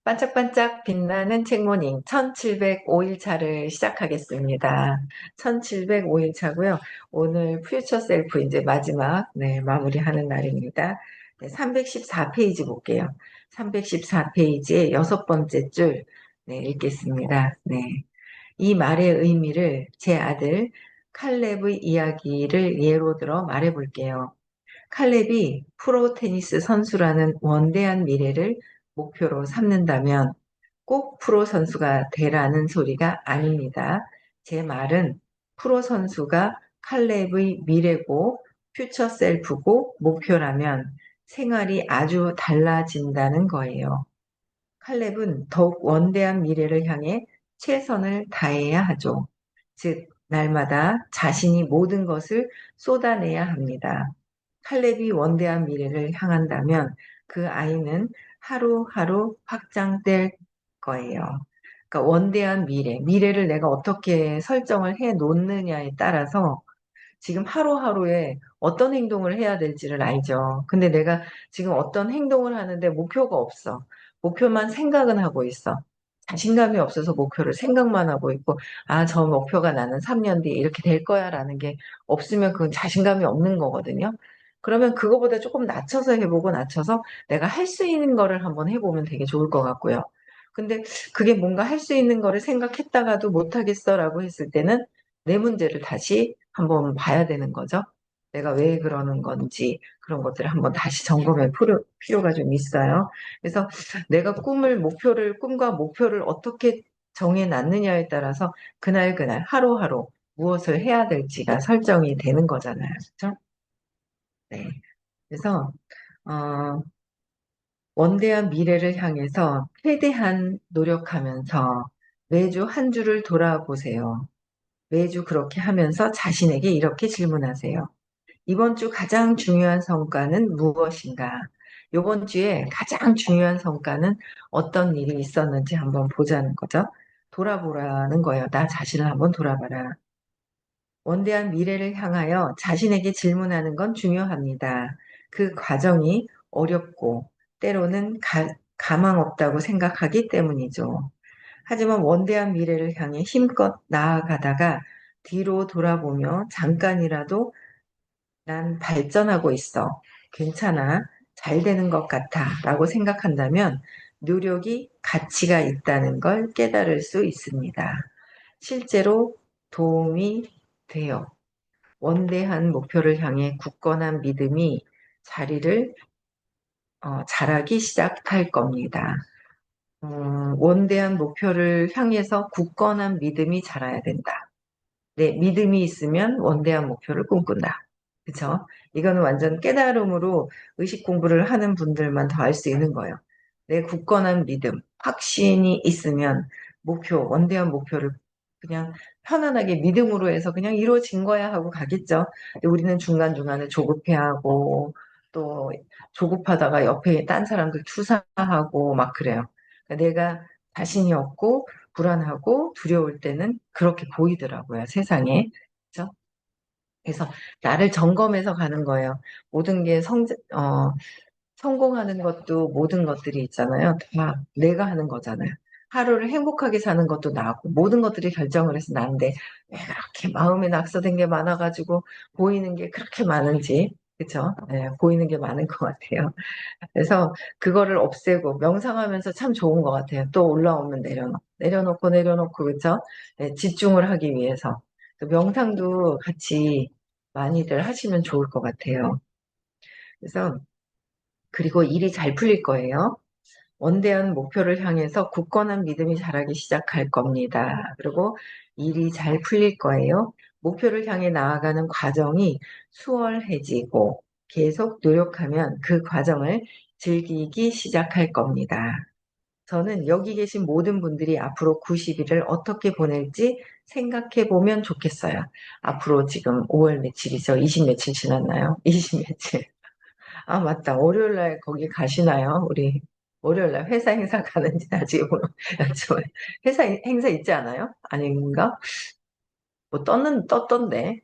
반짝반짝 빛나는 책모닝 1705일차를 시작하겠습니다. 1705일차고요. 오늘 퓨처 셀프 이제 마지막 마무리하는 날입니다. 314페이지 볼게요. 314페이지의 여섯 번째 줄 읽겠습니다. 이 말의 의미를 제 아들 칼렙의 이야기를 예로 들어 말해 볼게요. 칼렙이 프로 테니스 선수라는 원대한 미래를 목표로 삼는다면 꼭 프로 선수가 되라는 소리가 아닙니다. 제 말은 프로 선수가 칼렙의 미래고 퓨처 셀프고 목표라면 생활이 아주 달라진다는 거예요. 칼렙은 더욱 원대한 미래를 향해 최선을 다해야 하죠. 즉, 날마다 자신이 모든 것을 쏟아내야 합니다. 칼렙이 원대한 미래를 향한다면 그 아이는 하루하루 확장될 거예요. 그러니까 원대한 미래를 내가 어떻게 설정을 해 놓느냐에 따라서 지금 하루하루에 어떤 행동을 해야 될지를 알죠. 근데 내가 지금 어떤 행동을 하는데 목표가 없어. 목표만 생각은 하고 있어. 자신감이 없어서 목표를 생각만 하고 있고, 아, 저 목표가 나는 3년 뒤에 이렇게 될 거야 라는 게 없으면 그건 자신감이 없는 거거든요. 그러면 그거보다 조금 낮춰서 해보고 낮춰서 내가 할 수 있는 거를 한번 해보면 되게 좋을 것 같고요. 근데 그게 뭔가 할 수 있는 거를 생각했다가도 못하겠어라고 했을 때는 내 문제를 다시 한번 봐야 되는 거죠. 내가 왜 그러는 건지 그런 것들을 한번 다시 점검해 볼 필요가 좀 있어요. 그래서 내가 꿈과 목표를 어떻게 정해 놨느냐에 따라서 그날 하루하루 무엇을 해야 될지가 설정이 되는 거잖아요. 그렇죠? 네. 그래서 어, 원대한 미래를 향해서 최대한 노력하면서 매주 한 주를 돌아보세요. 매주 그렇게 하면서 자신에게 이렇게 질문하세요. 이번 주 가장 중요한 성과는 무엇인가? 이번 주에 가장 중요한 성과는 어떤 일이 있었는지 한번 보자는 거죠. 돌아보라는 거예요. 나 자신을 한번 돌아봐라. 원대한 미래를 향하여 자신에게 질문하는 건 중요합니다. 그 과정이 어렵고 때로는 가망 없다고 생각하기 때문이죠. 하지만 원대한 미래를 향해 힘껏 나아가다가 뒤로 돌아보며 잠깐이라도 난 발전하고 있어. 괜찮아. 잘 되는 것 같아. 라고 생각한다면 노력이 가치가 있다는 걸 깨달을 수 있습니다. 실제로 도움이 돼요. 원대한 목표를 향해 굳건한 믿음이 자리를 자라기 시작할 겁니다. 원대한 목표를 향해서 굳건한 믿음이 자라야 된다. 네, 믿음이 있으면 원대한 목표를 꿈꾼다. 그쵸? 이거는 완전 깨달음으로 의식 공부를 하는 분들만 더 알 수 있는 거예요. 내 굳건한 믿음, 확신이 있으면 원대한 목표를 그냥 편안하게 믿음으로 해서 그냥 이루어진 거야 하고 가겠죠. 근데 우리는 중간중간에 조급해하고 또 조급하다가 옆에 딴 사람들 투사하고 막 그래요. 그러니까 내가 자신이 없고 불안하고 두려울 때는 그렇게 보이더라고요, 세상에. 그죠? 그래서 나를 점검해서 가는 거예요. 모든 게 성공하는 것도 모든 것들이 있잖아요. 다 내가 하는 거잖아요. 하루를 행복하게 사는 것도 나고 모든 것들이 결정을 해서 나인데 왜 그렇게 마음에 낙서된 게 많아가지고 보이는 게 그렇게 많은지 그쵸? 네, 보이는 게 많은 것 같아요. 그래서 그거를 없애고 명상하면서 참 좋은 것 같아요. 또 올라오면 내려놓고, 그쵸? 네, 집중을 하기 위해서. 그 명상도 같이 많이들 하시면 좋을 것 같아요. 그래서, 그리고 일이 잘 풀릴 거예요. 원대한 목표를 향해서 굳건한 믿음이 자라기 시작할 겁니다. 그리고 일이 잘 풀릴 거예요. 목표를 향해 나아가는 과정이 수월해지고 계속 노력하면 그 과정을 즐기기 시작할 겁니다. 저는 여기 계신 모든 분들이 앞으로 90일을 어떻게 보낼지 생각해 보면 좋겠어요. 앞으로 지금 5월 며칠이죠? 20 며칠 지났나요? 20 며칠. 아, 맞다. 월요일 날 거기 가시나요? 우리 월요일 날 회사 행사 가는지 나중에 여쭤봐요. 회사 행사 있지 않아요? 아닌가? 뭐 떴던데.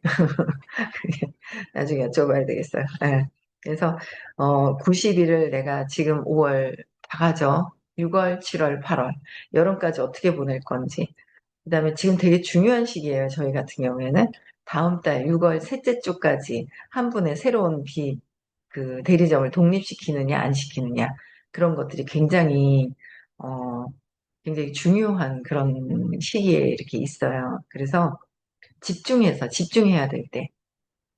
나중에 여쭤봐야 되겠어요. 예. 그래서 90일을 내가 지금 5월 다 가죠. 6월, 7월, 8월, 여름까지 어떻게 보낼 건지. 그다음에 지금 되게 중요한 시기예요. 저희 같은 경우에는 다음 달 6월 셋째 주까지 한 분의 새로운 그 대리점을 독립시키느냐 안 시키느냐 그런 것들이 어, 굉장히 중요한 그런 시기에 이렇게 있어요. 그래서 집중해야 될 때.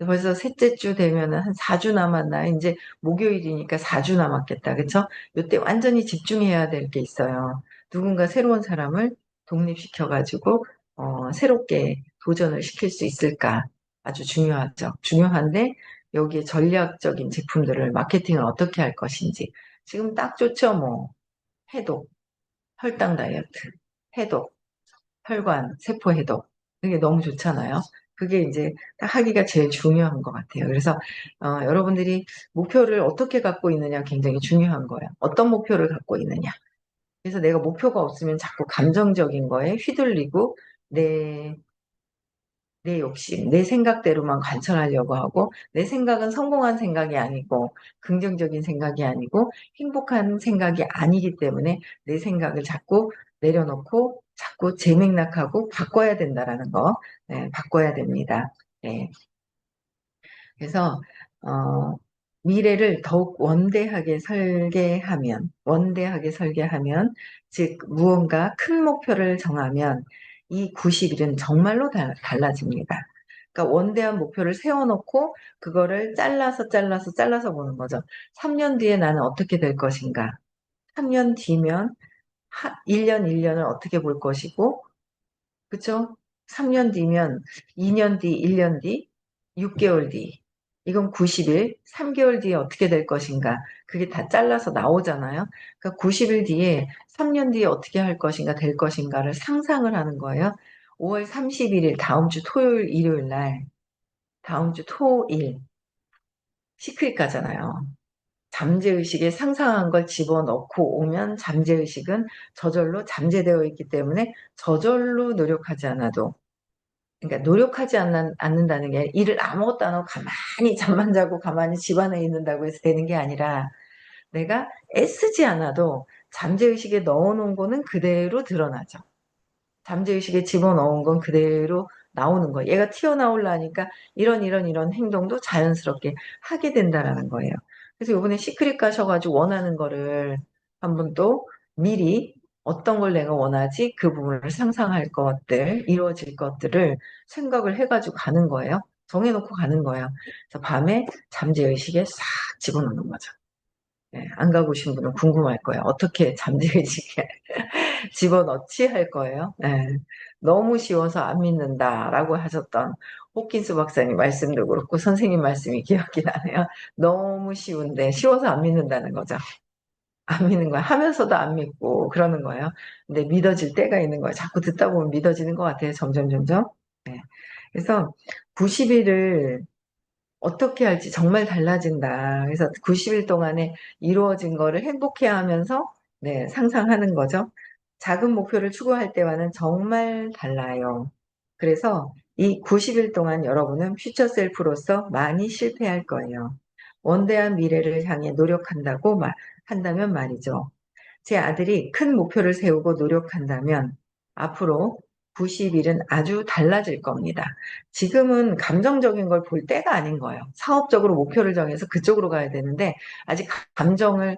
벌써 셋째 주 되면은 한 4주 남았나? 이제 목요일이니까 4주 남았겠다. 그쵸? 요때 완전히 집중해야 될 게 있어요. 누군가 새로운 사람을 독립시켜가지고, 새롭게 도전을 시킬 수 있을까? 아주 중요하죠. 중요한데, 여기에 전략적인 제품들을, 마케팅을 어떻게 할 것인지. 지금 딱 좋죠, 뭐. 해독, 혈당 다이어트, 해독, 혈관, 세포 해독. 그게 너무 좋잖아요. 그게 이제 딱 하기가 제일 중요한 것 같아요. 그래서 여러분들이 목표를 어떻게 갖고 있느냐 굉장히 중요한 거예요. 어떤 목표를 갖고 있느냐. 그래서 내가 목표가 없으면 자꾸 감정적인 거에 휘둘리고 내, 내 욕심, 내 생각대로만 관철하려고 하고 내 생각은 성공한 생각이 아니고 긍정적인 생각이 아니고 행복한 생각이 아니기 때문에 내 생각을 자꾸 내려놓고 자꾸 재맥락하고 바꿔야 된다라는 거, 네, 바꿔야 됩니다. 네. 그래서 어, 미래를 더욱 원대하게 설계하면, 즉 무언가 큰 목표를 정하면 이 90일은 정말로 달라집니다. 그러니까 원대한 목표를 세워놓고 그거를 잘라서 보는 거죠. 3년 뒤에 나는 어떻게 될 것인가? 3년 뒤면 1년 1년을 어떻게 볼 것이고, 그쵸? 3년 뒤면 2년 뒤, 1년 뒤, 6개월 뒤. 이건 90일, 3개월 뒤에 어떻게 될 것인가. 그게 다 잘라서 나오잖아요. 그러니까 90일 뒤에, 3년 뒤에 어떻게 할 것인가, 될 것인가를 상상을 하는 거예요. 5월 31일, 다음 주 토요일, 일요일 날, 다음 주 토일, 시크릿 가잖아요. 잠재의식에 상상한 걸 집어넣고 오면 잠재의식은 저절로 잠재되어 있기 때문에 저절로 노력하지 않아도, 그러니까 노력하지 않는다는 게 일을 아무것도 안 하고 가만히 잠만 자고 가만히 집 안에 있는다고 해서 되는 게 아니라 내가 애쓰지 않아도 잠재의식에 넣어놓은 거는 그대로 드러나죠. 잠재의식에 집어넣은 건 그대로 나오는 거예요. 얘가 튀어나오려니까 이런 행동도 자연스럽게 하게 된다라는 거예요. 그래서 이번에 시크릿 가셔가지고 원하는 거를 한번 또 미리 어떤 걸 내가 원하지? 그 부분을 상상할 것들, 이루어질 것들을 생각을 해가지고 가는 거예요. 정해놓고 가는 거예요. 그래서 밤에 잠재의식에 싹 집어넣는 거죠. 예, 안 가보신 분은 궁금할 거예요. 어떻게 잠재의식에 집어넣지 할 거예요. 예. 너무 쉬워서 안 믿는다라고 하셨던 호킨스 박사님 말씀도 그렇고 선생님 말씀이 기억이 나네요. 너무 쉬운데 쉬워서 안 믿는다는 거죠. 안 믿는 거야. 하면서도 안 믿고 그러는 거예요. 근데 믿어질 때가 있는 거예요. 자꾸 듣다 보면 믿어지는 것 같아요. 점점. 네. 그래서 90일을 어떻게 할지 정말 달라진다. 그래서 90일 동안에 이루어진 거를 행복해 하면서 네, 상상하는 거죠. 작은 목표를 추구할 때와는 정말 달라요. 그래서 이 90일 동안 여러분은 퓨처 셀프로서 많이 실패할 거예요. 원대한 미래를 향해 한다면 말이죠. 제 아들이 큰 목표를 세우고 노력한다면 앞으로 90일은 아주 달라질 겁니다. 지금은 감정적인 걸 볼 때가 아닌 거예요. 사업적으로 목표를 정해서 그쪽으로 가야 되는데 아직 감정을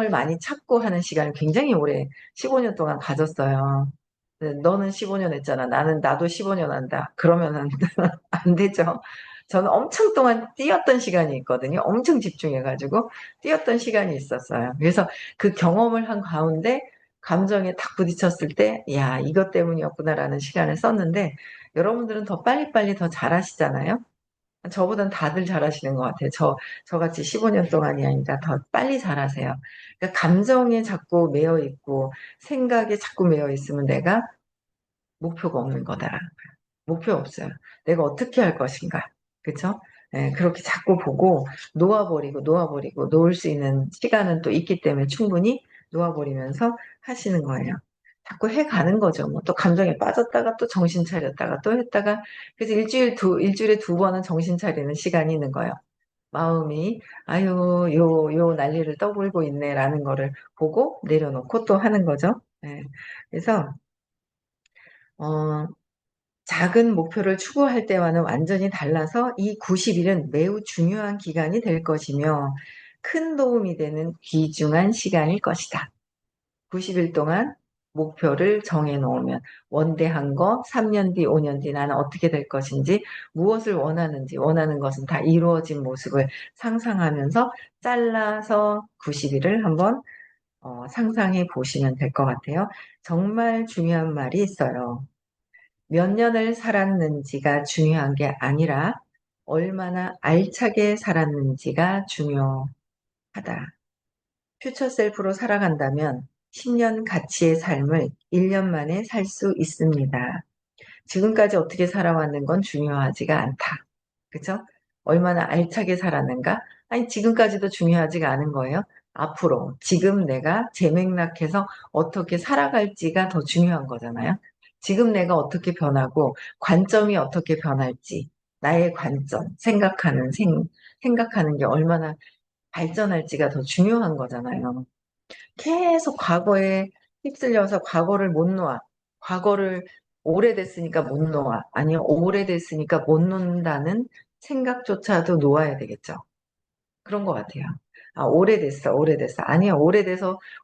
많이 찾고 하는 시간을 굉장히 오래 15년 동안 가졌어요. 네, 너는 15년 했잖아. 나도 15년 한다. 그러면은 안 되죠. 저는 엄청 동안 뛰었던 시간이 있거든요. 엄청 집중해가지고 뛰었던 시간이 있었어요. 그래서 그 경험을 한 가운데 감정에 탁 부딪혔을 때, 야, 이것 때문이었구나라는 시간을 썼는데, 여러분들은 더 빨리빨리 더 잘하시잖아요? 저보단 다들 잘하시는 것 같아요. 저같이 15년 동안이 아니라 더 빨리 잘하세요. 그러니까 감정에 자꾸 매여 있고, 생각에 자꾸 매여 있으면 내가 목표가 없는 거다. 목표 없어요. 내가 어떻게 할 것인가. 그쵸? 예, 그렇게 자꾸 보고 놓아버리고 놓을 수 있는 시간은 또 있기 때문에 충분히 놓아버리면서 하시는 거예요. 자꾸 해 가는 거죠. 뭐 또 감정에 빠졌다가 또 정신 차렸다가 또 했다가 그래서 일주일에 두 번은 정신 차리는 시간이 있는 거예요. 마음이 아유 요 난리를 떠돌고 있네라는 거를 보고 내려놓고 또 하는 거죠. 예. 그래서 어, 작은 목표를 추구할 때와는 완전히 달라서 이 90일은 매우 중요한 기간이 될 것이며 큰 도움이 되는 귀중한 시간일 것이다. 90일 동안 목표를 정해놓으면 원대한 거 3년 뒤, 5년 뒤 나는 어떻게 될 것인지 무엇을 원하는지 원하는 것은 다 이루어진 모습을 상상하면서 잘라서 90일을 한번 상상해 보시면 될 것 같아요. 정말 중요한 말이 있어요. 몇 년을 살았는지가 중요한 게 아니라 얼마나 알차게 살았는지가 중요하다. 퓨처 셀프로 살아간다면 10년 가치의 삶을 1년 만에 살 수 있습니다. 지금까지 어떻게 살아왔는 건 중요하지가 않다. 그죠? 얼마나 알차게 살았는가? 아니, 지금까지도 중요하지가 않은 거예요. 앞으로, 지금 내가 제맥락해서 어떻게 살아갈지가 더 중요한 거잖아요. 지금 내가 어떻게 변하고, 관점이 어떻게 변할지, 나의 관점, 생각하는 게 얼마나 발전할지가 더 중요한 거잖아요. 계속 과거에 휩쓸려서 과거를 못 놓아. 과거를 오래됐으니까 못 놓아. 아니요, 오래됐으니까 못 놓는다는 생각조차도 놓아야 되겠죠. 그런 것 같아요. 아, 오래됐어, 오래됐어. 아니요,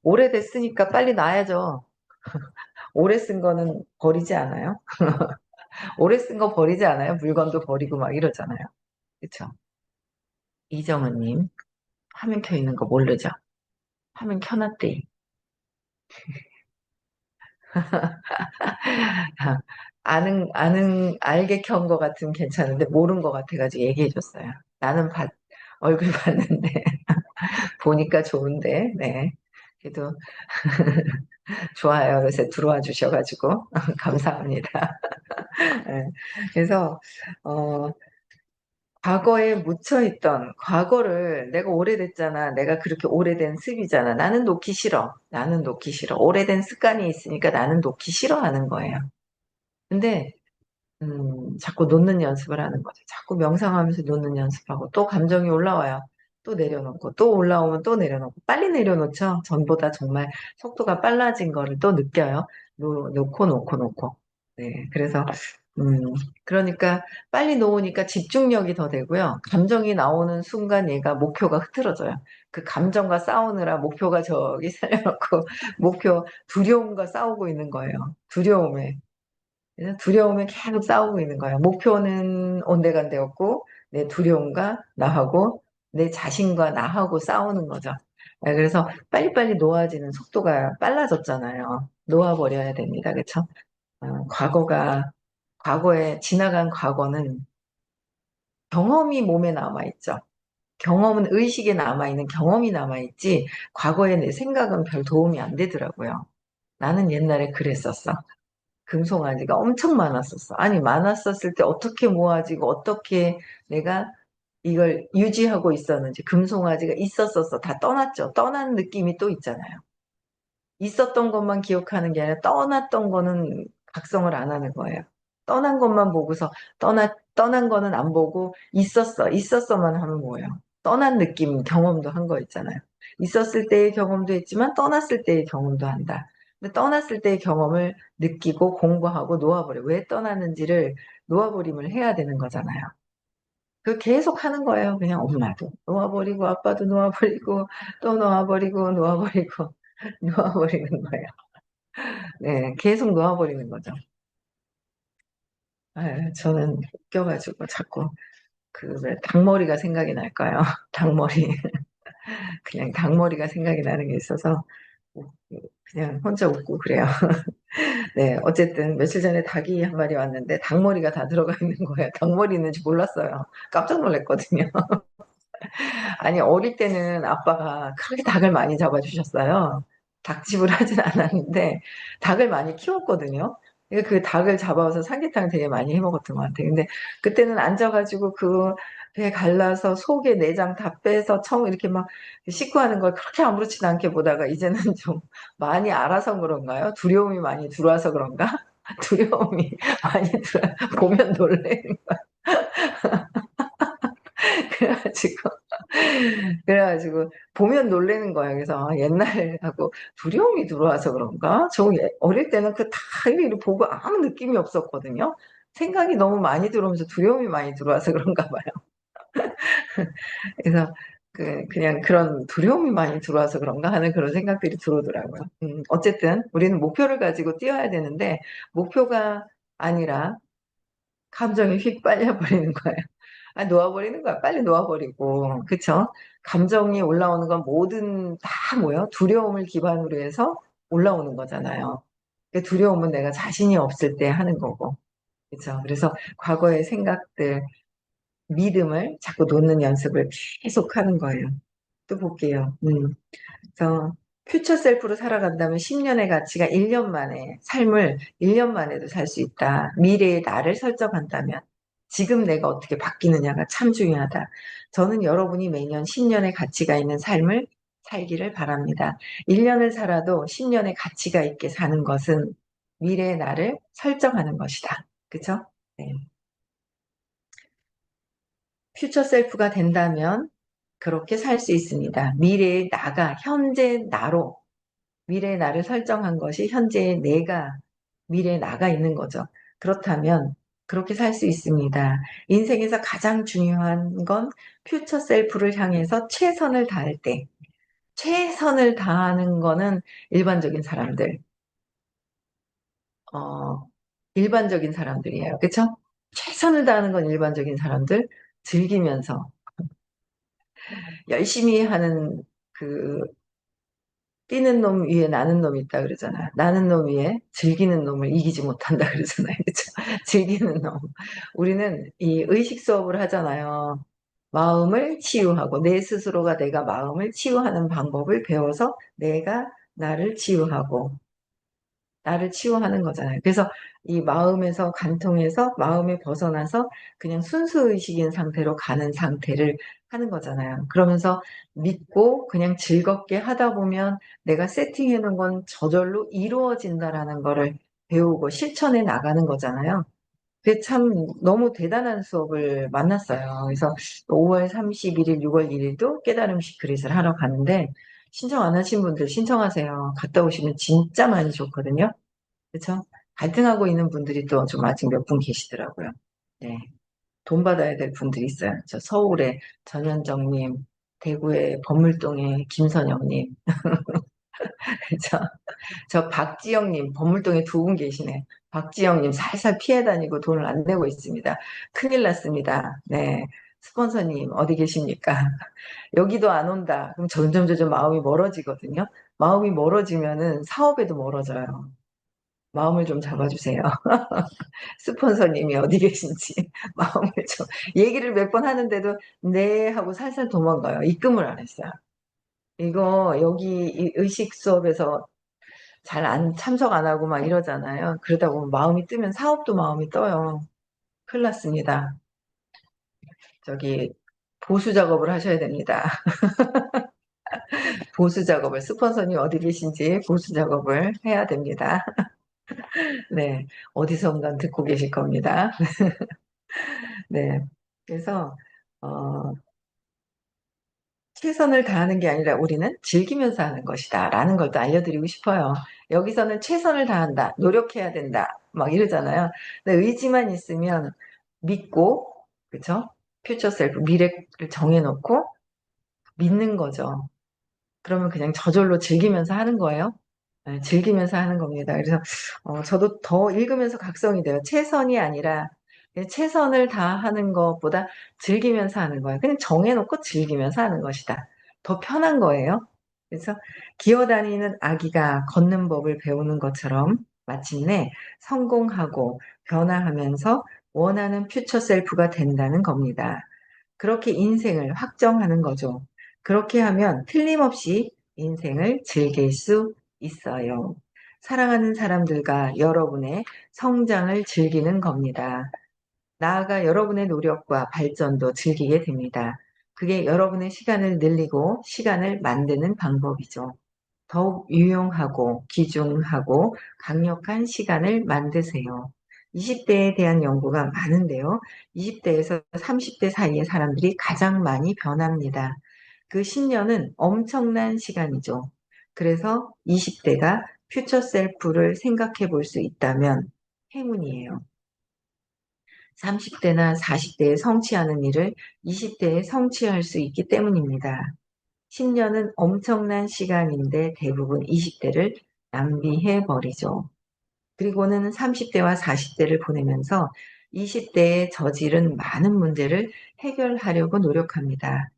오래됐으니까 빨리 놔야죠. 오래 쓴 거는 버리지 않아요? 오래 쓴 거 버리지 않아요? 물건도 버리고 막 이러잖아요. 그쵸? 이정은님, 화면 켜 있는 거 모르죠? 화면 켜놨대. 알게 켠 거 같으면 괜찮은데, 모른 거 같아가지고 얘기해줬어요. 나는 얼굴 봤는데, 보니까 좋은데, 네. 그래도 좋아요. 요새 들어와 주셔가지고, 감사합니다. 네. 그래서, 어, 과거에 묻혀있던, 과거를 내가 오래됐잖아. 내가 그렇게 오래된 습이잖아. 나는 놓기 싫어. 나는 놓기 싫어. 오래된 습관이 있으니까 나는 놓기 싫어하는 거예요. 근데 자꾸 놓는 연습을 하는 거죠. 자꾸 명상하면서 놓는 연습하고 또 감정이 올라와요. 또 내려놓고 또 올라오면 또 내려놓고 빨리 내려놓죠. 전보다 정말 속도가 빨라진 거를 또 느껴요. 놓고. 네, 그래서 그러니까 빨리 놓으니까 집중력이 더 되고요. 감정이 나오는 순간 얘가 목표가 흐트러져요. 그 감정과 싸우느라 목표가 저기 살려놓고 두려움과 싸우고 있는 거예요. 두려움에. 그래서 두려움에 계속 싸우고 있는 거예요. 목표는 온데간데없고 내 두려움과 나하고 내 자신과 나하고 싸우는 거죠. 네, 그래서 빨리빨리 놓아지는 속도가 빨라졌잖아요. 놓아버려야 됩니다. 그렇죠? 과거에 지나간 과거는 경험이 몸에 남아있죠. 경험은 의식에 남아있는 경험이 남아있지 과거의 내 생각은 별 도움이 안 되더라고요. 나는 옛날에 그랬었어. 금송아지가 엄청 많았었어. 아니, 많았었을 때 어떻게 모아지고 어떻게 내가 이걸 유지하고 있었는지 금송아지가 있었었어. 다 떠났죠. 떠난 느낌이 또 있잖아요. 있었던 것만 기억하는 게 아니라 떠났던 거는 각성을 안 하는 거예요. 떠난 것만 보고서 떠난 거는 안 보고 있었어만 하면 뭐예요? 떠난 느낌, 경험도 한 거 있잖아요. 있었을 때의 경험도 했지만 떠났을 때의 경험도 한다. 근데 떠났을 때의 경험을 느끼고 공부하고 놓아버려. 왜 떠났는지를 놓아버림을 해야 되는 거잖아요. 그 계속 하는 거예요. 그냥 엄마도 놓아버리고 아빠도 놓아버리고 또 놓아버리고 놓아버리는 거예요. 네, 계속 놓아버리는 거죠. 아, 저는 웃겨가지고 자꾸 왜 닭머리가 생각이 날까요? 닭머리. 그냥 닭머리가 생각이 나는 게 있어서 그냥 혼자 웃고 그래요. 네, 어쨌든 며칠 전에 닭이 한 마리 왔는데 닭머리가 다 들어가 있는 거예요. 닭머리 있는지 몰랐어요. 깜짝 놀랐거든요. 아니, 어릴 때는 아빠가 그렇게 닭을 많이 잡아주셨어요. 닭집을 하진 않았는데, 닭을 많이 키웠거든요. 그러니까 그 닭을 잡아서 삼계탕 되게 많이 해 먹었던 것 같아요. 근데 그때는 앉아가지고 배 갈라서 속에 내장 다 빼서 이렇게 막 씻고 하는 걸 그렇게 아무렇지도 않게 보다가 이제는 좀 많이 알아서 그런가요? 두려움이 많이 들어와서 그런가? 두려움이 많이 보면 놀래. 그래가지고, 그래가지고, 보면 놀라는 거야. 그래서 아, 옛날하고 두려움이 들어와서 그런가? 어릴 때는 그 다 이렇게 보고 아무 느낌이 없었거든요. 생각이 너무 많이 들어오면서 두려움이 많이 들어와서 그런가 봐요. 그래서 그냥 그런 두려움이 많이 들어와서 그런가 하는 그런 생각들이 들어오더라고요. 어쨌든 우리는 목표를 가지고 뛰어야 되는데 목표가 아니라 감정이 휙 빨려버리는 거예요. 아, 놓아버리는 거야. 빨리 놓아버리고. 그쵸? 감정이 올라오는 건 뭐든 다 뭐요? 두려움을 기반으로 해서 올라오는 거잖아요. 그 두려움은 내가 자신이 없을 때 하는 거고. 그쵸? 그래서 과거의 생각들, 믿음을 자꾸 놓는 연습을 계속 하는 거예요. 또 볼게요. 그래서 퓨처 셀프로 살아간다면 10년의 가치가 1년 만에, 삶을 1년 만에도 살 수 있다. 미래의 나를 설정한다면 지금 내가 어떻게 바뀌느냐가 참 중요하다. 저는 여러분이 매년 10년의 가치가 있는 삶을 살기를 바랍니다. 1년을 살아도 10년의 가치가 있게 사는 것은 미래의 나를 설정하는 것이다. 그쵸? 네. 퓨처 셀프가 된다면 그렇게 살 수 있습니다. 미래의 나가 현재 나로 미래의 나를 설정한 것이 현재의 내가 미래의 나가 있는 거죠. 그렇다면 그렇게 살 수 있습니다. 인생에서 가장 중요한 건 퓨처 셀프를 향해서 최선을 다할 때 최선을 다하는 거는 일반적인 사람들 어, 일반적인 사람들이에요. 그쵸? 최선을 다하는 건 일반적인 사람들 즐기면서 열심히 하는 그 뛰는 놈 위에 나는 놈이 있다 그러잖아요. 나는 놈 위에 즐기는 놈을 이기지 못한다 그러잖아요. 그렇죠? 즐기는 놈. 우리는 이 의식 수업을 하잖아요. 마음을 치유하고 내 스스로가 내가 마음을 치유하는 방법을 배워서 내가 나를 치유하는 거잖아요. 그래서 이 마음에서 간통해서 마음에 벗어나서 그냥 순수의식인 상태로 가는 상태를 하는 거잖아요. 그러면서 믿고 그냥 즐겁게 하다 보면 내가 세팅해 놓은 건 저절로 이루어진다라는 거를 배우고 실천해 나가는 거잖아요. 그게 참 너무 대단한 수업을 만났어요. 그래서 5월 31일, 6월 1일도 깨달음 시크릿을 하러 가는데 신청 안 하신 분들 신청하세요. 갔다 오시면 진짜 많이 좋거든요. 그렇죠? 갈등하고 있는 분들이 또 좀 아직 몇 분 계시더라고요. 네. 돈 받아야 될 분들이 있어요. 저 서울에 전현정님, 대구의 법물동의 김선영님, 그렇죠? 저 박지영님, 법물동에 두 분 계시네. 박지영님 살살 피해 다니고 돈을 안 내고 있습니다. 큰일 났습니다. 네. 스폰서님, 어디 계십니까? 여기도 안 온다. 그럼 점점 마음이 멀어지거든요. 마음이 멀어지면은 사업에도 멀어져요. 마음을 좀 잡아주세요. 스폰서님이 어디 계신지 마음을 좀 얘기를 몇 번 하는데도 네 하고 살살 도망가요. 입금을 안 했어요. 이거 여기 이 의식 수업에서 잘 안 참석 안 하고 막 이러잖아요. 그러다 보면 마음이 뜨면 사업도 마음이 떠요. 큰일 났습니다. 저기 보수 작업을 하셔야 됩니다. 보수 작업을 스폰서님 어디 계신지 보수 작업을 해야 됩니다. 네, 어디선가 듣고 계실 겁니다. 네, 그래서 어, 최선을 다하는 게 아니라 우리는 즐기면서 하는 것이다. 라는 걸 또 알려드리고 싶어요. 여기서는 최선을 다한다. 노력해야 된다. 막 이러잖아요. 근데 의지만 있으면 믿고, 그쵸? 퓨처 셀프, 미래를 정해놓고 믿는 거죠. 그러면 그냥 저절로 즐기면서 하는 거예요. 네, 즐기면서 하는 겁니다. 그래서 저도 더 읽으면서 각성이 돼요. 최선이 아니라 그냥 최선을 다하는 것보다 즐기면서 하는 거예요. 그냥 정해놓고 즐기면서 하는 것이다. 더 편한 거예요. 그래서 기어다니는 아기가 걷는 법을 배우는 것처럼 마침내 성공하고 변화하면서 원하는 퓨처 셀프가 된다는 겁니다. 그렇게 인생을 확정하는 거죠. 그렇게 하면 틀림없이 인생을 즐길 수 있어요. 사랑하는 사람들과 여러분의 성장을 즐기는 겁니다. 나아가 여러분의 노력과 발전도 즐기게 됩니다. 그게 여러분의 시간을 늘리고 시간을 만드는 방법이죠. 더욱 유용하고 귀중하고 강력한 시간을 만드세요. 20대에 대한 연구가 많은데요. 20대에서 30대 사이의 사람들이 가장 많이 변합니다. 그 10년은 엄청난 시간이죠. 그래서 20대가 퓨처 셀프를 생각해 볼 수 있다면 행운이에요. 30대나 40대에 성취하는 일을 20대에 성취할 수 있기 때문입니다. 10년은 엄청난 시간인데 대부분 20대를 낭비해 버리죠. 그리고는 30대와 40대를 보내면서 20대에 저지른 많은 문제를 해결하려고 노력합니다.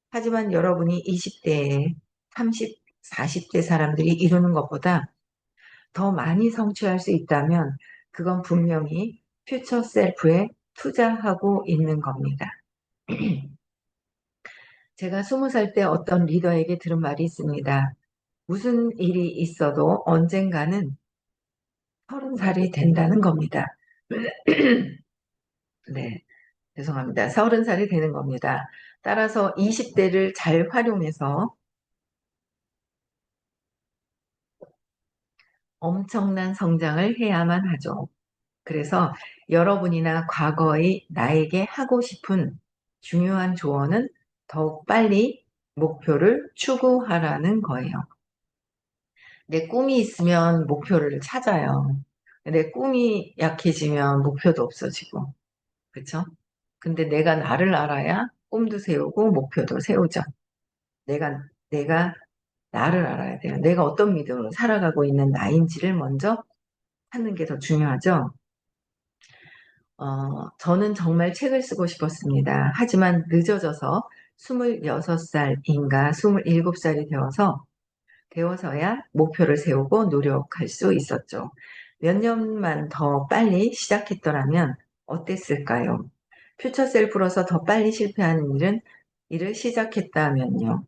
하지만 여러분이 20대에 30, 40대 사람들이 이루는 것보다 더 많이 성취할 수 있다면 그건 분명히 퓨처 셀프에 투자하고 있는 겁니다. 제가 20살 때 어떤 리더에게 들은 말이 있습니다. 무슨 일이 있어도 언젠가는 30살이 된다는 겁니다. 네, 죄송합니다. 30살이 되는 겁니다. 따라서 20대를 잘 활용해서 엄청난 성장을 해야만 하죠. 그래서 여러분이나 과거의 나에게 하고 싶은 중요한 조언은 더욱 빨리 목표를 추구하라는 거예요. 내 꿈이 있으면 목표를 찾아요. 내 꿈이 약해지면 목표도 없어지고, 그렇죠? 근데 내가 나를 알아야 꿈도 세우고 목표도 세우죠. 내가 나를 알아야 돼요. 내가 어떤 믿음으로 살아가고 있는 나인지를 먼저 찾는 게 더 중요하죠. 저는 정말 책을 쓰고 싶었습니다. 하지만 늦어져서 26살인가 27살이 되어서야 목표를 세우고 노력할 수 있었죠. 몇 년만 더 빨리 시작했더라면 어땠을까요? 퓨처 셀프로서 더 빨리 실패하는 일을 시작했다면요.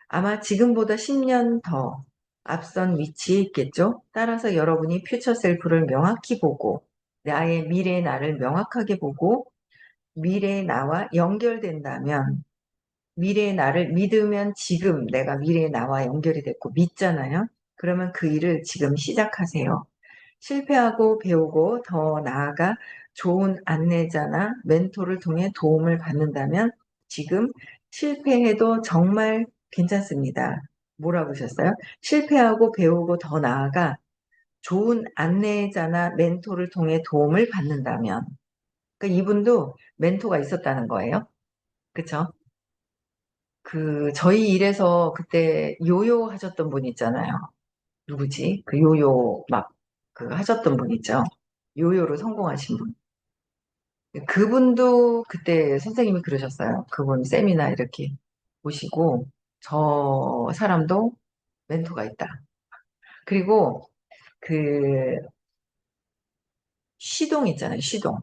아마 지금보다 10년 더 앞선 위치에 있겠죠? 따라서 여러분이 퓨처 셀프를 명확히 보고 나의 미래의 나를 명확하게 보고 미래의 나와 연결된다면 미래의 나를 믿으면 지금 내가 미래의 나와 연결이 됐고 믿잖아요. 그러면 그 일을 지금 시작하세요. 실패하고 배우고 더 나아가 좋은 안내자나 멘토를 통해 도움을 받는다면 지금 실패해도 정말 괜찮습니다. 뭐라고 하셨어요? 실패하고 배우고 더 나아가 좋은 안내자나 멘토를 통해 도움을 받는다면 그러니까 이분도 멘토가 있었다는 거예요. 그쵸? 저희 일에서 그때 요요 하셨던 분 있잖아요. 누구지? 그 요요 막 하셨던 분 있죠. 요요로 성공하신 분. 그분도 그때 선생님이 그러셨어요. 그분 세미나 이렇게 보시고 저 사람도 멘토가 있다. 그리고 그 시동 있잖아요. 시동.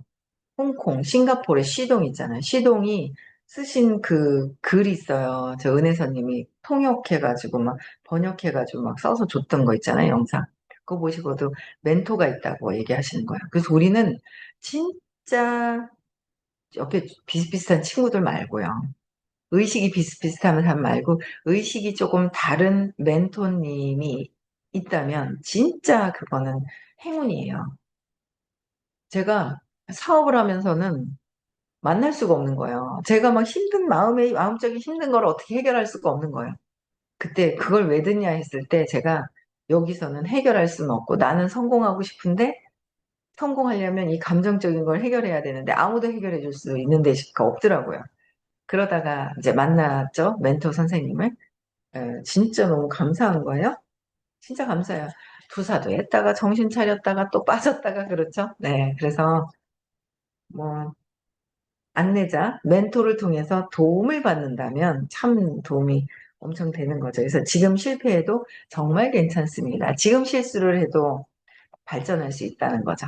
홍콩, 싱가포르의 시동 있잖아요. 시동이 쓰신 그 글 있어요. 저 은혜선님이 통역해가지고 막 번역해가지고 막 써서 줬던 거 있잖아요. 영상. 그거 보시고도 멘토가 있다고 얘기하시는 거예요. 그래서 우리는 진짜 옆에 비슷비슷한 친구들 말고요. 의식이 비슷비슷한 사람 말고 의식이 조금 다른 멘토님이 있다면 진짜 그거는 행운이에요. 제가 사업을 하면서는 만날 수가 없는 거예요. 제가 막 마음적인 힘든 걸 어떻게 해결할 수가 없는 거예요. 그때 그걸 왜 듣냐 했을 때 제가 여기서는 해결할 수는 없고 나는 성공하고 싶은데 성공하려면 이 감정적인 걸 해결해야 되는데 아무도 해결해 줄 수 있는 데가 없더라고요. 그러다가 이제 만났죠. 멘토 선생님을. 진짜 너무 감사한 거예요. 진짜 감사해요. 투사도 했다가 정신 차렸다가 또 빠졌다가 그렇죠. 네. 그래서 뭐 안내자, 멘토를 통해서 도움을 받는다면 참 도움이 엄청 되는 거죠. 그래서 지금 실패해도 정말 괜찮습니다. 지금 실수를 해도 발전할 수 있다는 거죠.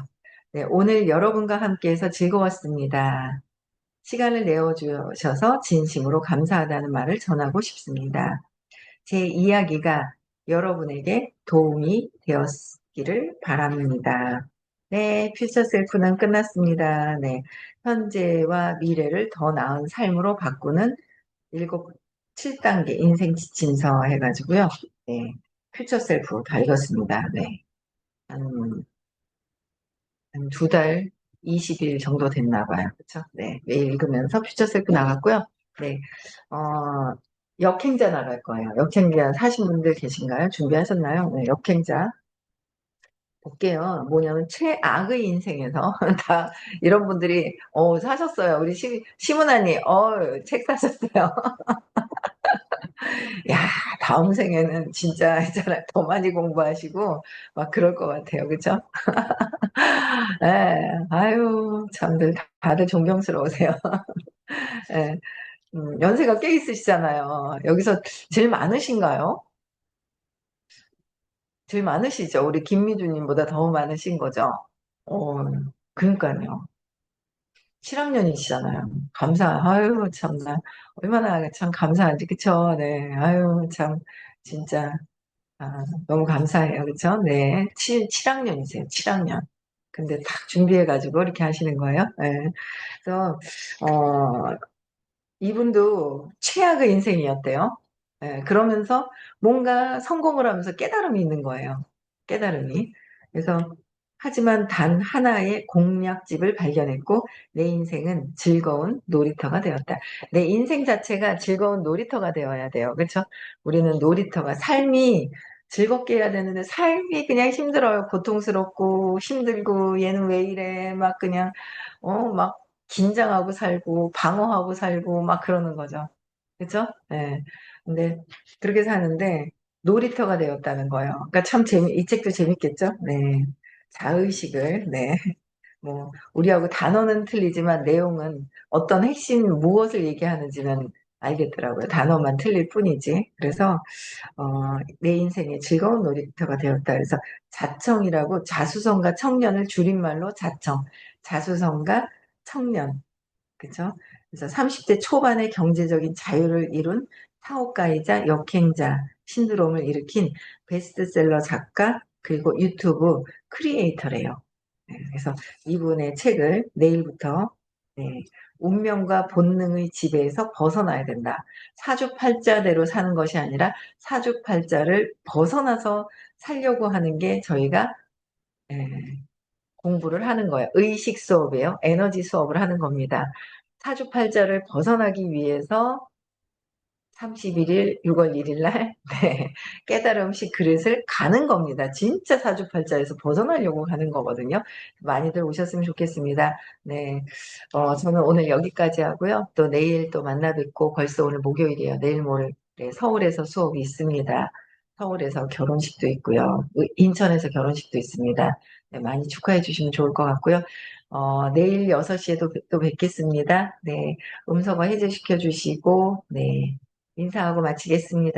네, 오늘 여러분과 함께해서 즐거웠습니다. 시간을 내어주셔서 진심으로 감사하다는 말을 전하고 싶습니다. 제 이야기가 여러분에게 도움이 되었기를 바랍니다. 네, 퓨처 셀프는 끝났습니다. 네, 현재와 미래를 더 나은 삶으로 바꾸는 7단계 인생 지침서 해가지고요. 네, 퓨처 셀프 다 읽었습니다. 네, 한, 한 2달 20일 정도 됐나 봐요. 그쵸? 네. 매일 읽으면서 퓨처셀프 나갔고요. 네. 어, 역행자 나갈 거예요. 역행자 사신 분들 계신가요? 준비하셨나요? 네, 역행자. 볼게요. 뭐냐면 최악의 인생에서 다 이런 분들이 사셨어요. 우리 시문아님 책 사셨어요. 야, 다음 생에는 진짜 있잖아요. 더 많이 공부하시고 막 그럴 것 같아요. 그죠? 예, 아유, 참들 다들 존경스러우세요. 예, 연세가 꽤 있으시잖아요. 여기서 제일 많으신가요? 제일 많으시죠? 우리 김미주님보다 더 많으신 거죠? 어, 그러니까요. 7학년이시잖아요. 아유, 참나. 얼마나 참 감사한지, 그쵸? 네. 아유, 참, 진짜, 너무 감사해요. 그쵸? 네. 7학년이세요. 7학년. 근데 딱 준비해가지고 이렇게 하시는 거예요. 네. 그래서, 어, 이분도 최악의 인생이었대요. 예, 그러면서 뭔가 성공을 하면서 깨달음이 있는 거예요. 깨달음이. 그래서 하지만 단 하나의 공략집을 발견했고 내 인생은 즐거운 놀이터가 되었다. 내 인생 자체가 즐거운 놀이터가 되어야 돼요. 그렇죠? 우리는 놀이터가 삶이 즐겁게 해야 되는데 삶이 그냥 힘들어요. 고통스럽고 힘들고 얘는 왜 이래 막 그냥 막 긴장하고 살고 방어하고 살고 막 그러는 거죠. 그죠? 예. 근데 그렇게 사는데 놀이터가 되었다는 거예요. 그러니까 참 이 책도 재밌겠죠? 네. 자의식을, 네. 뭐, 우리하고 단어는 틀리지만 내용은 어떤 핵심 무엇을 얘기하는지는 알겠더라고요. 단어만 틀릴 뿐이지. 그래서, 내 인생의 즐거운 놀이터가 되었다. 그래서 자청이라고 자수성가 청년을 줄임말로 자청. 자수성가 청년. 그죠? 그래서 30대 초반의 경제적인 자유를 이룬 사업가이자 역행자 신드롬을 일으킨 베스트셀러 작가 그리고 유튜브 크리에이터래요. 네, 그래서 이분의 책을 내일부터 네, 운명과 본능의 지배에서 벗어나야 된다. 사주팔자대로 사는 것이 아니라 사주팔자를 벗어나서 살려고 하는 게 저희가 예, 공부를 하는 거예요. 의식 수업이에요. 에너지 수업을 하는 겁니다. 사주팔자를 벗어나기 위해서 31일, 6월 1일 날, 네, 깨달음식 그릇을 가는 겁니다. 진짜 사주팔자에서 벗어나려고 하는 거거든요. 많이들 오셨으면 좋겠습니다. 네, 저는 오늘 여기까지 하고요. 또 내일 또 만나 뵙고 벌써 오늘 목요일이에요. 내일 모레 서울에서 수업이 있습니다. 서울에서 결혼식도 있고요. 인천에서 결혼식도 있습니다. 네, 많이 축하해 주시면 좋을 것 같고요. 내일 6시에도 또 뵙겠습니다. 네, 음성화 해제시켜 주시고, 네. 인사하고 마치겠습니다.